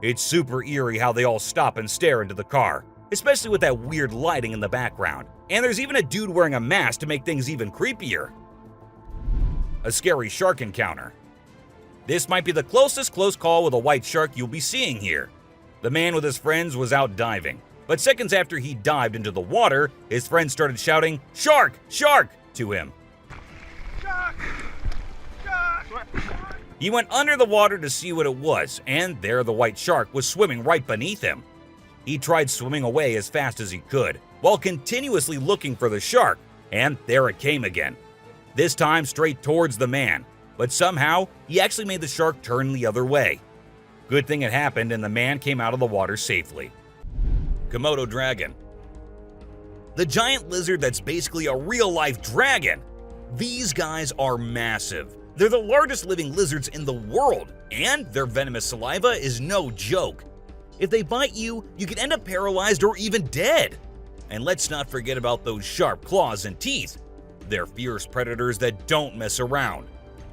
It's super eerie how they all stop and stare into the car, especially with that weird lighting in the background. And there's even a dude wearing a mask to make things even creepier. A scary shark encounter. This might be the closest close call with a white shark you'll be seeing here. The man with his friends was out diving, but seconds after he dived into the water, his friends started shouting, "Shark! Shark!" to him. Shark! Shark! He went under the water to see what it was, and there the white shark was swimming right beneath him. He tried swimming away as fast as he could, while continuously looking for the shark, and there it came again. This time straight towards the man, but somehow he actually made the shark turn the other way. Good thing it happened and the man came out of the water safely. Komodo dragon. The giant lizard that's basically a real-life dragon. These guys are massive. They're the largest living lizards in the world, and their venomous saliva is no joke. If they bite you, you could end up paralyzed or even dead. And let's not forget about those sharp claws and teeth. They're fierce predators that don't mess around.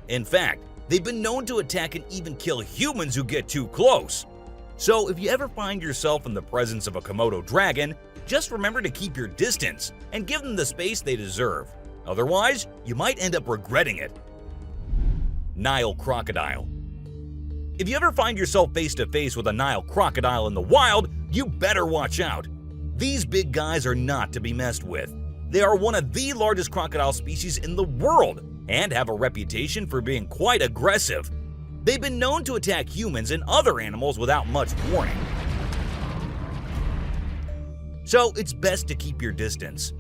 In fact, they've been known to attack and even kill humans who get too close. So if you ever find yourself in the presence of a Komodo dragon, just remember to keep your distance and give them the space they deserve. Otherwise, you might end up regretting it. Nile crocodile. If you ever find yourself face to face with a Nile crocodile in the wild, you better watch out. These big guys are not to be messed with. They are one of the largest crocodile species in the world and have a reputation for being quite aggressive. They've been known to attack humans and other animals without much warning. So it's best to keep your distance.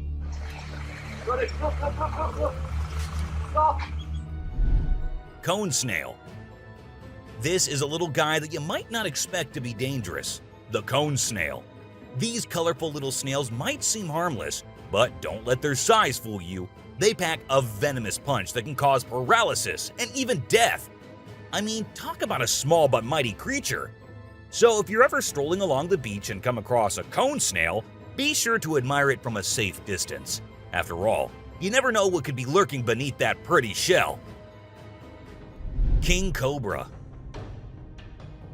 Cone snail. This is a little guy that you might not expect to be dangerous. The cone snail. These colorful little snails might seem harmless, but don't let their size fool you. They pack a venomous punch that can cause paralysis and even death. I mean, talk about a small but mighty creature. So if you're ever strolling along the beach and come across a cone snail, be sure to admire it from a safe distance. After all, you never know what could be lurking beneath that pretty shell. King cobra.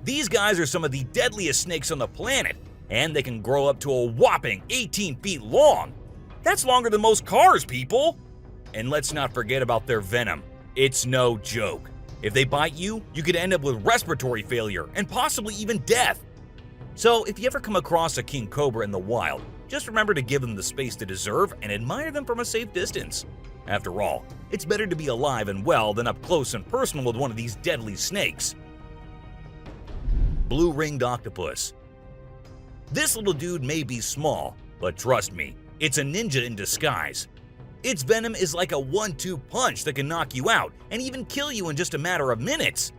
These guys are some of the deadliest snakes on the planet, and they can grow up to a whopping 18 feet long. That's longer than most cars, people! And let's not forget about their venom. It's no joke. If they bite you, you could end up with respiratory failure and possibly even death. So if you ever come across a king cobra in the wild, just remember to give them the space they deserve and admire them from a safe distance. After all, it's better to be alive and well than up close and personal with one of these deadly snakes. Blue-ringed octopus. This little dude may be small, but trust me, it's a ninja in disguise. Its venom is like a 1-2 punch that can knock you out and even kill you in just a matter of minutes.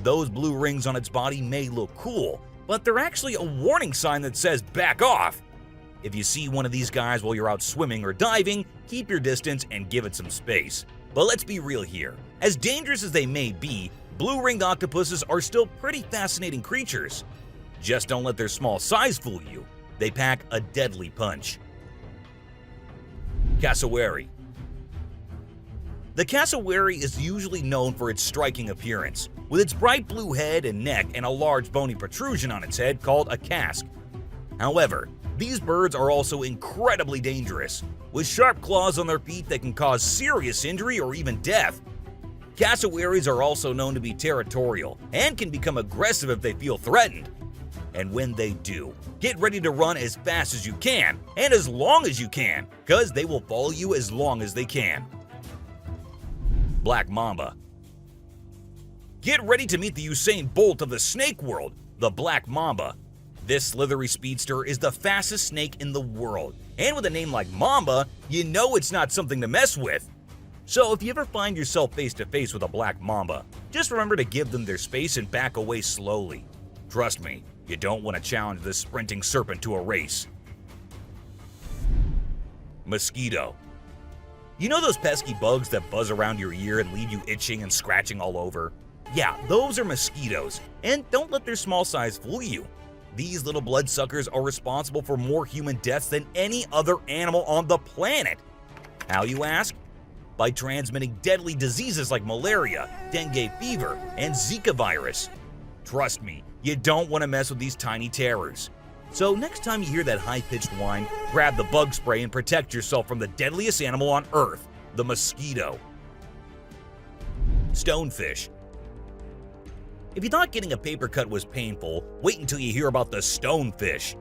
Those blue rings on its body may look cool, but they're actually a warning sign that says back off. If you see one of these guys while you're out swimming or diving, keep your distance and give it some space. But let's be real here. As dangerous as they may be, blue-ringed octopuses are still pretty fascinating creatures. Just don't let their small size fool you. They pack a deadly punch. Cassowary. The cassowary is usually known for its striking appearance, with its bright blue head and neck and a large bony protrusion on its head called a casque. However, these birds are also incredibly dangerous, with sharp claws on their feet that can cause serious injury or even death. Cassowaries are also known to be territorial and can become aggressive if they feel threatened. And when they do, get ready to run as fast as you can and as long as you can, because they will follow you as long as they can. Black mamba. Get ready to meet the Usain Bolt of the snake world, the black mamba. This slithery speedster is the fastest snake in the world, and with a name like Mamba, you know it's not something to mess with. So if you ever find yourself face to face with a black mamba, just remember to give them their space and back away slowly. Trust me, you don't want to challenge this sprinting serpent to a race. Mosquito. You know those pesky bugs that buzz around your ear and leave you itching and scratching all over? Yeah, those are mosquitoes, and don't let their small size fool you. These little bloodsuckers are responsible for more human deaths than any other animal on the planet. How, you ask? By transmitting deadly diseases like malaria, dengue fever, and Zika virus. Trust me, you don't want to mess with these tiny terrors. So next time you hear that high-pitched whine, grab the bug spray and protect yourself from the deadliest animal on Earth, the mosquito. Stonefish. If you thought getting a paper cut was painful, wait until you hear about the stonefish.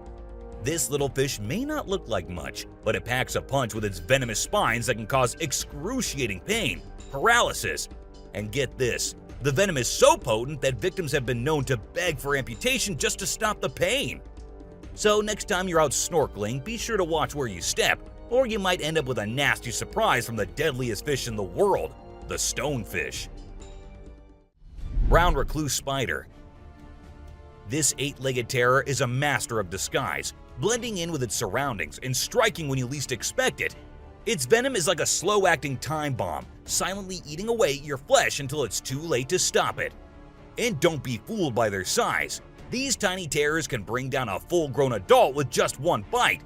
This little fish may not look like much, but it packs a punch with its venomous spines that can cause excruciating pain, paralysis, and get this, the venom is so potent that victims have been known to beg for amputation just to stop the pain. So next time you're out snorkeling, be sure to watch where you step, or you might end up with a nasty surprise from the deadliest fish in the world, the stonefish. Brown recluse spider. This 8-legged terror is a master of disguise, blending in with its surroundings and striking when you least expect it. Its venom is like a slow-acting time bomb, silently eating away at your flesh until it's too late to stop it. And don't be fooled by their size. These tiny terrors can bring down a full-grown adult with just one bite.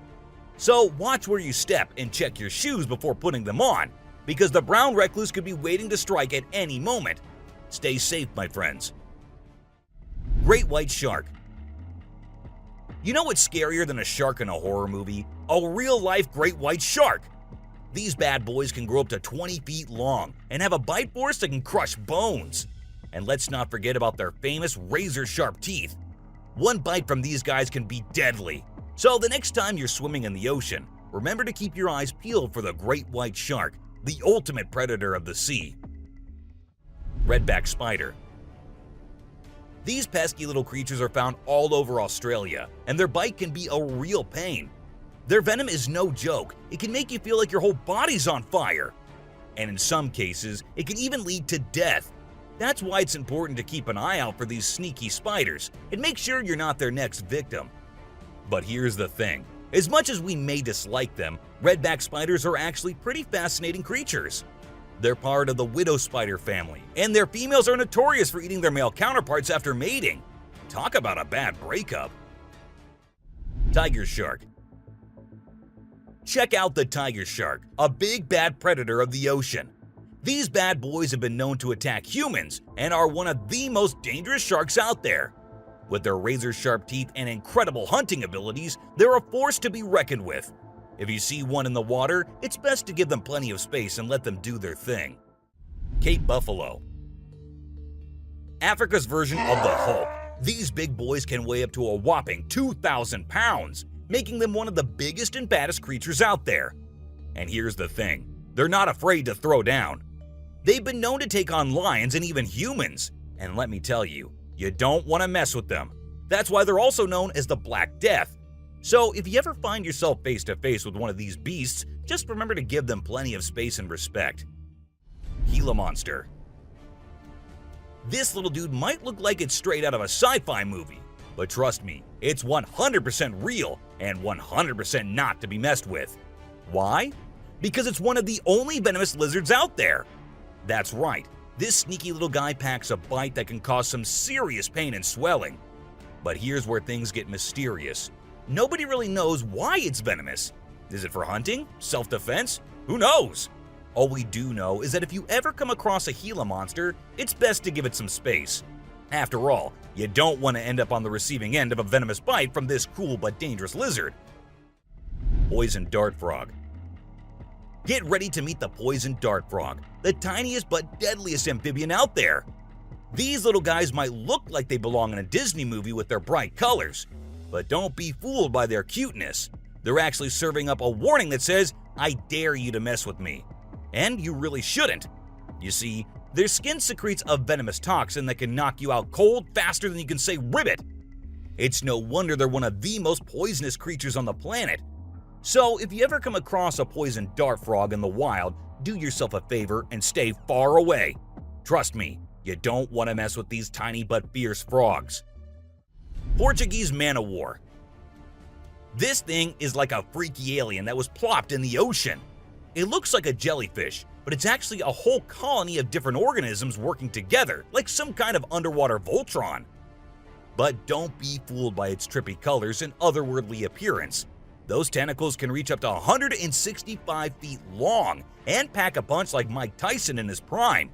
So watch where you step and check your shoes before putting them on, because the brown recluse could be waiting to strike at any moment. Stay safe, my friends. Great white shark. You know what's scarier than a shark in a horror movie? A real-life great white shark. These bad boys can grow up to 20 feet long and have a bite force that can crush bones. And let's not forget about their famous razor-sharp teeth. One bite from these guys can be deadly. So the next time you're swimming in the ocean, remember to keep your eyes peeled for the great white shark, the ultimate predator of the sea. Redback spider. These pesky little creatures are found all over Australia, and their bite can be a real pain. Their venom is no joke. It can make you feel like your whole body's on fire. And in some cases, it can even lead to death. That's why it's important to keep an eye out for these sneaky spiders and make sure you're not their next victim. But here's the thing. As much as we may dislike them, redback spiders are actually pretty fascinating creatures. They're part of the widow spider family, and their females are notorious for eating their male counterparts after mating. Talk about a bad breakup. Tiger shark. Check out the tiger shark, a big bad predator of the ocean. These bad boys have been known to attack humans and are one of the most dangerous sharks out there. With their razor-sharp teeth and incredible hunting abilities, they're a force to be reckoned with. If you see one in the water, it's best to give them plenty of space and let them do their thing. Cape buffalo. Africa's version of the Hulk. These big boys can weigh up to a whopping 2,000 pounds, making them one of the biggest and baddest creatures out there. And here's the thing, they're not afraid to throw down. They've been known to take on lions and even humans, and let me tell you, you don't want to mess with them. That's why they're also known as the Black Death. So if you ever find yourself face to face with one of these beasts, just remember to give them plenty of space and respect. Gila monster. This little dude might look like it's straight out of a sci-fi movie, but trust me, it's 100% real and 100% not to be messed with. Why? Because it's one of the only venomous lizards out there. That's right, this sneaky little guy packs a bite that can cause some serious pain and swelling. But here's where things get mysterious. Nobody really knows why it's venomous. Is it for hunting? Self-defense? Who knows? All we do know is that if you ever come across a Gila monster, it's best to give it some space. After all, you don't want to end up on the receiving end of a venomous bite from this cool but dangerous lizard. Poison dart frog. Get ready to meet the poison dart frog, the tiniest but deadliest amphibian out there. These little guys might look like they belong in a Disney movie with their bright colors, but don't be fooled by their cuteness. They're actually serving up a warning that says, "I dare you to mess with me." And you really shouldn't. You see, their skin secretes a venomous toxin that can knock you out cold faster than you can say ribbit. It's no wonder they're one of the most poisonous creatures on the planet. So if you ever come across a poison dart frog in the wild, do yourself a favor and stay far away. Trust me, you don't want to mess with these tiny but fierce frogs. Portuguese man-o'-war. This thing is like a freaky alien that was plopped in the ocean. It looks like a jellyfish, but it's actually a whole colony of different organisms working together, like some kind of underwater Voltron. But don't be fooled by its trippy colors and otherworldly appearance. Those tentacles can reach up to 165 feet long and pack a punch like Mike Tyson in his prime.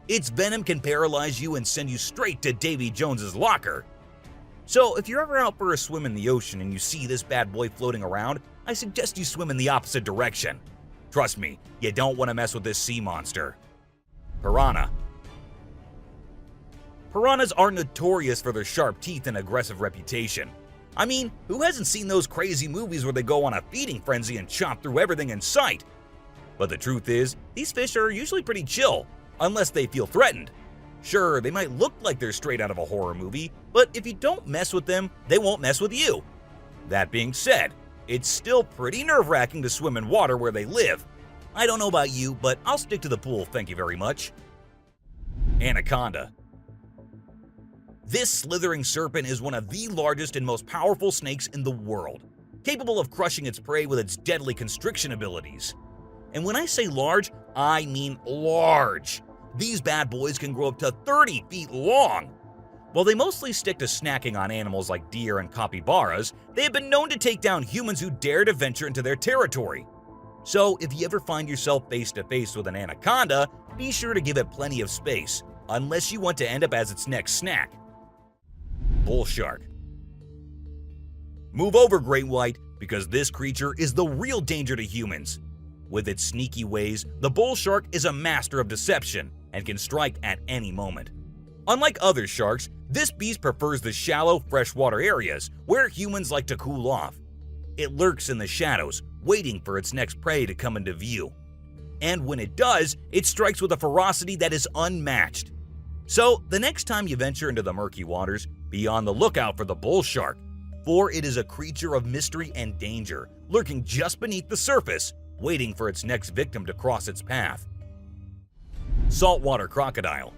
Its venom can paralyze you and send you straight to Davy Jones's locker. So if you're ever out for a swim in the ocean and you see this bad boy floating around, I suggest you swim in the opposite direction. Trust me, you don't want to mess with this sea monster. Piranha. Piranhas are notorious for their sharp teeth and aggressive reputation. I mean, who hasn't seen those crazy movies where they go on a feeding frenzy and chomp through everything in sight? But the truth is, these fish are usually pretty chill, unless they feel threatened. Sure, they might look like they're straight out of a horror movie, but if you don't mess with them, they won't mess with you. That being said, it's still pretty nerve-wracking to swim in water where they live. I don't know about you, but I'll stick to the pool, thank you very much. Anaconda. This slithering serpent is one of the largest and most powerful snakes in the world, capable of crushing its prey with its deadly constriction abilities. And when I say large, I mean large. These bad boys can grow up to 30 feet long. While they mostly stick to snacking on animals like deer and capybaras, they have been known to take down humans who dare to venture into their territory. So if you ever find yourself face to face with an anaconda, be sure to give it plenty of space, unless you want to end up as its next snack. Bull shark. Move over, great white, because this creature is the real danger to humans. With its sneaky ways, the bull shark is a master of deception and can strike at any moment. Unlike other sharks, this beast prefers the shallow, freshwater areas where humans like to cool off. It lurks in the shadows, waiting for its next prey to come into view. And when it does, it strikes with a ferocity that is unmatched. So, the next time you venture into the murky waters, be on the lookout for the bull shark, for it is a creature of mystery and danger, lurking just beneath the surface, waiting for its next victim to cross its path. Saltwater crocodile.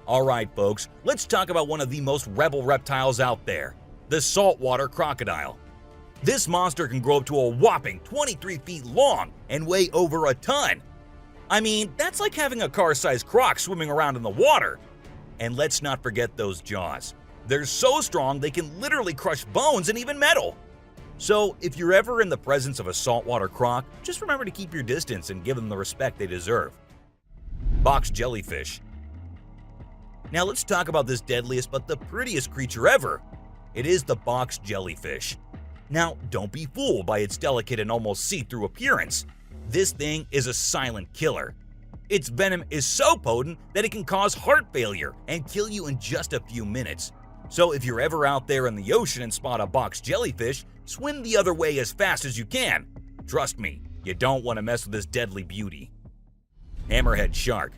Alright folks, let's talk about one of the most rebel reptiles out there, the saltwater crocodile. This monster can grow up to a whopping 23 feet long and weigh over a ton. I mean, that's like having a car-sized croc swimming around in the water. And let's not forget those jaws. They're so strong they can literally crush bones and even metal. So if you're ever in the presence of a saltwater croc, just remember to keep your distance and give them the respect they deserve. Box jellyfish. Now let's talk about this deadliest but the prettiest creature ever. It is the box jellyfish. Now, don't be fooled by its delicate and almost see-through appearance. This thing is a silent killer. Its venom is so potent that it can cause heart failure and kill you in just a few minutes. So if you're ever out there in the ocean and spot a box jellyfish, swim the other way as fast as you can. Trust me, you don't want to mess with this deadly beauty. Hammerhead shark.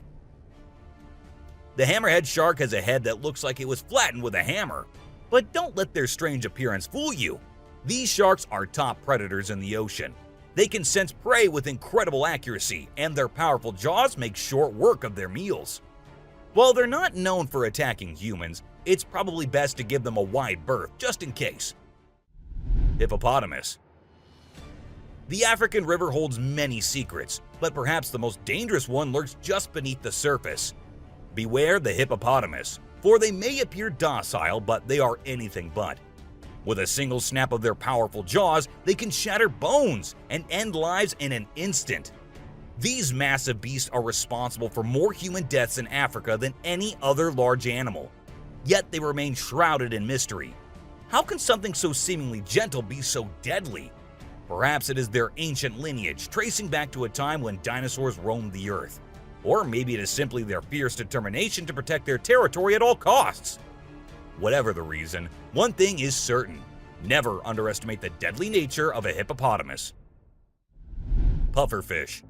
The hammerhead shark has a head that looks like it was flattened with a hammer. But don't let their strange appearance fool you. These sharks are top predators in the ocean. They can sense prey with incredible accuracy, and their powerful jaws make short work of their meals. While they're not known for attacking humans, it's probably best to give them a wide berth just in case. Hippopotamus. The African river holds many secrets, but perhaps the most dangerous one lurks just beneath the surface. Beware the hippopotamus, for they may appear docile, but they are anything but. With a single snap of their powerful jaws, they can shatter bones and end lives in an instant. These massive beasts are responsible for more human deaths in Africa than any other large animal. Yet they remain shrouded in mystery. How can something so seemingly gentle be so deadly? Perhaps it is their ancient lineage, tracing back to a time when dinosaurs roamed the earth. Or maybe it is simply their fierce determination to protect their territory at all costs. Whatever the reason, one thing is certain: never underestimate the deadly nature of a hippopotamus. Pufferfish.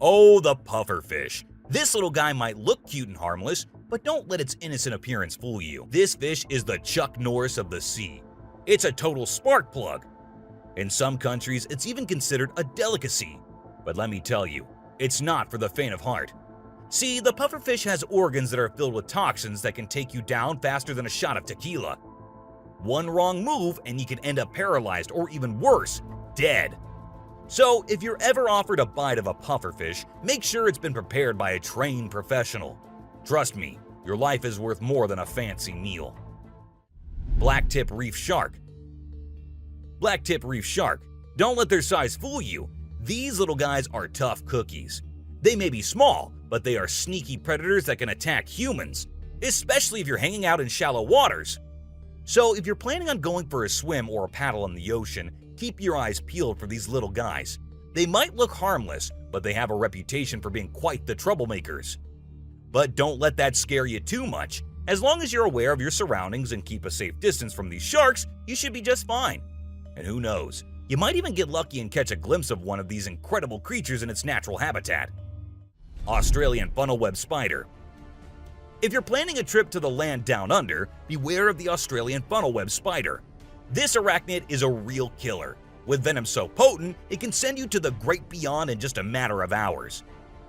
Oh, the pufferfish. This little guy might look cute and harmless, but don't let its innocent appearance fool you. This fish is the Chuck Norris of the sea. It's a total spark plug. In some countries, it's even considered a delicacy. But let me tell you, it's not for the faint of heart. See, the pufferfish has organs that are filled with toxins that can take you down faster than a shot of tequila. One wrong move and you can end up paralyzed or even worse, dead. So if you're ever offered a bite of a pufferfish, make sure it's been prepared by a trained professional. Trust me, your life is worth more than a fancy meal. Blacktip reef shark. Blacktip reef shark. Don't let their size fool you. These little guys are tough cookies. They may be small, but they are sneaky predators that can attack humans, especially if you're hanging out in shallow waters. So if you're planning on going for a swim or a paddle in the ocean, keep your eyes peeled for these little guys. They might look harmless, but they have a reputation for being quite the troublemakers. But don't let that scare you too much. As long as you're aware of your surroundings and keep a safe distance from these sharks, you should be just fine. And who knows, you might even get lucky and catch a glimpse of one of these incredible creatures in its natural habitat. Australian funnel-web spider. If you're planning a trip to the land down under, beware of the Australian funnel-web spider. This arachnid is a real killer. With venom so potent, it can send you to the great beyond in just a matter of hours.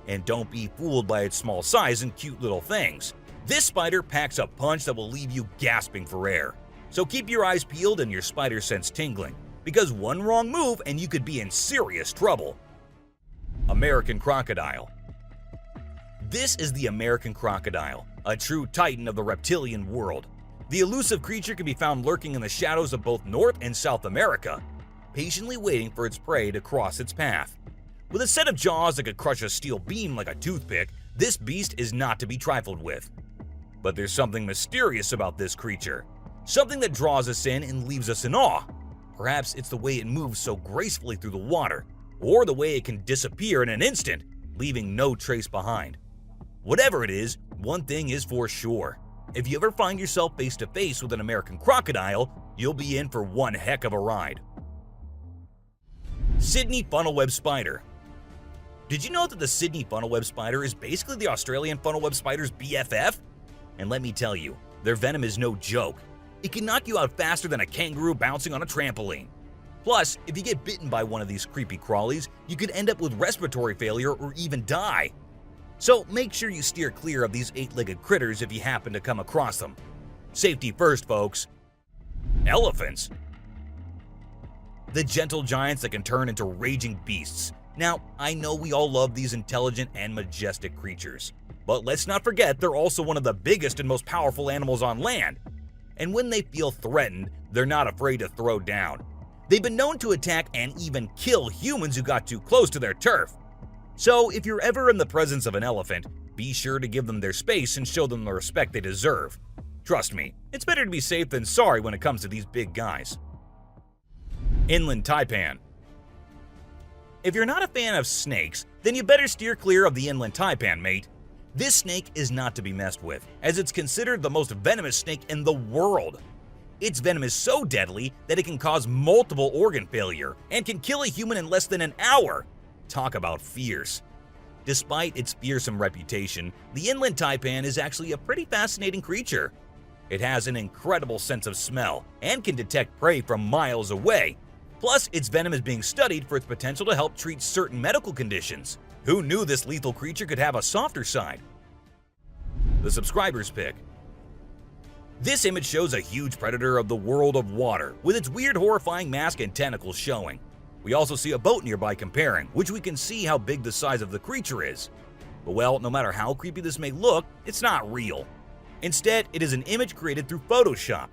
And don't be fooled by its small size and cute little things. This spider packs a punch that will leave you gasping for air. So keep your eyes peeled and your spider sense tingling, because one wrong move and you could be in serious trouble. American crocodile. This is the American crocodile, a true titan of the reptilian world. The elusive creature can be found lurking in the shadows of both North and South America, patiently waiting for its prey to cross its path. With a set of jaws that could crush a steel beam like a toothpick, this beast is not to be trifled with. But there's something mysterious about this creature, something that draws us in and leaves us in awe. Perhaps it's the way it moves so gracefully through the water, or the way it can disappear in an instant, leaving no trace behind. Whatever it is, one thing is for sure. If you ever find yourself face to face with an American crocodile, you'll be in for one heck of a ride. Sydney funnel-web spider. Did you know that the Sydney funnel-web spider is basically the Australian funnel-web spider's BFF? And let me tell you, their venom is no joke. It can knock you out faster than a kangaroo bouncing on a trampoline. Plus, if you get bitten by one of these creepy crawlies, you could end up with respiratory failure or even die. So make sure you steer clear of these 8-legged critters if you happen to come across them. Safety first, folks. Elephants. The gentle giants that can turn into raging beasts. Now, I know we all love these intelligent and majestic creatures, but let's not forget they're also one of the biggest and most powerful animals on land. And when they feel threatened, they're not afraid to throw down. They've been known to attack and even kill humans who got too close to their turf. So if you're ever in the presence of an elephant, be sure to give them their space and show them the respect they deserve. Trust me, it's better to be safe than sorry when it comes to these big guys. Inland taipan. If you're not a fan of snakes, then you better steer clear of the inland taipan, mate. This snake is not to be messed with, as it's considered the most venomous snake in the world. Its venom is so deadly that it can cause multiple organ failure and can kill a human in less than an hour. Talk about fierce. Despite its fearsome reputation, the inland taipan is actually a pretty fascinating creature. It has an incredible sense of smell and can detect prey from miles away. Plus, its venom is being studied for its potential to help treat certain medical conditions. Who knew this lethal creature could have a softer side? The subscriber's pick. This image shows a huge predator of the world of water, with its weird horrifying mask and tentacles showing. We also see a boat nearby comparing, which we can see how big the size of the creature is. But well, no matter how creepy this may look, it's not real. Instead, it is an image created through Photoshop.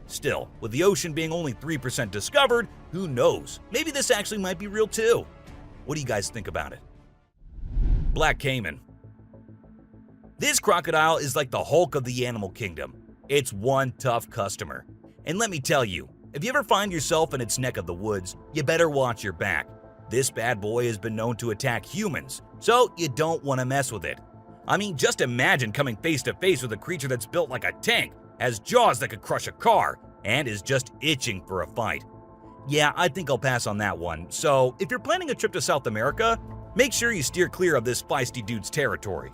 Still, with the ocean being only 3% discovered, who knows? Maybe this actually might be real too. What do you guys think about it? Black caiman. This crocodile is like the Hulk of the animal kingdom. It's one tough customer. And let me tell you, if you ever find yourself in its neck of the woods, you better watch your back. This bad boy has been known to attack humans, so you don't want to mess with it. I mean, just imagine coming face to face with a creature that's built like a tank, has jaws that could crush a car, and is just itching for a fight. Yeah, I think I'll pass on that one. So, if you're planning a trip to South America, make sure you steer clear of this feisty dude's territory.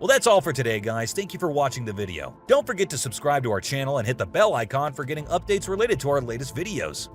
Well, that's all for today, guys. Thank you for watching the video. Don't forget to subscribe to our channel and hit the bell icon for getting updates related to our latest videos.